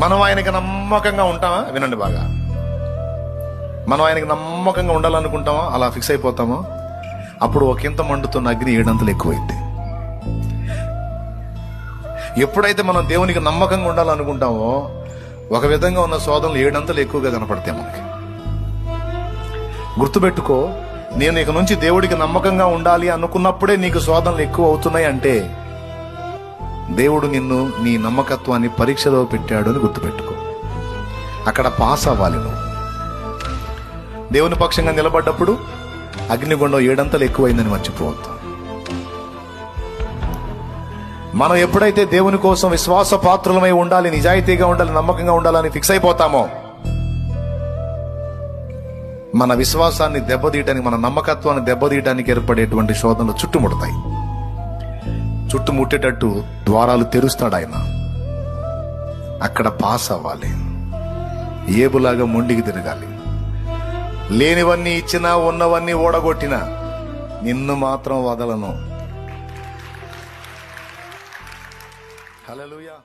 మనం ఆయనకి నమ్మకంగా ఉంటామా? వినండి బాగా, మనం ఆయనకి నమ్మకంగా ఉండాలనుకుంటామా? అలా ఫిక్స్ అయిపోతామో అప్పుడు ఒకంత మండుతున్న అగ్ని 7 అంతలు ఎక్కువైంది. ఎప్పుడైతే మనం దేవునికి నమ్మకంగా ఉండాలనుకుంటామో ఒక విధంగా ఉన్న శోధనలు 7 అంతలు ఎక్కువగా కనపడతాయి మనకి. గుర్తుపెట్టుకో, నేను ఇక నుంచి దేవుడికి నమ్మకంగా ఉండాలి అనుకున్నప్పుడే నీకు శోధనలు ఎక్కువ అవుతున్నాయి అంటే దేవుడు నిన్ను నీ నమ్మకత్వాన్ని పరీక్షలో పెట్టాడు అని గుర్తుపెట్టుకో. అక్కడ పాస్ అవ్వాలి నువ్వు. దేవుని పక్షంగా నిలబడ్డప్పుడు అగ్నిగుండం 7 అంతలు ఎక్కువైందని మర్చిపోవద్దు. మనం ఎప్పుడైతే దేవుని కోసం విశ్వాస పాత్రులమై ఉండాలి, నిజాయితీగా ఉండాలి, నమ్మకంగా ఉండాలని ఫిక్స్ అయిపోతామో మన విశ్వాసాన్ని దెబ్బతీయటానికి, మన నమ్మకత్వాన్ని దెబ్బతీయటానికి ఏర్పడేటువంటి శోధనలు చుట్టుముడతాయి. చుట్టుముట్టేటట్టు ద్వారాలు తెరుస్తాడు ఆయన. అక్కడ పాస్ అవ్వాలి. ఏబులాగా మొండికి తిరగాలి. లేనివన్నీ ఇచ్చినా ఉన్నవన్నీ ఓడగొట్టినా నిన్ను మాత్రం వదలను. హల్లెలూయా.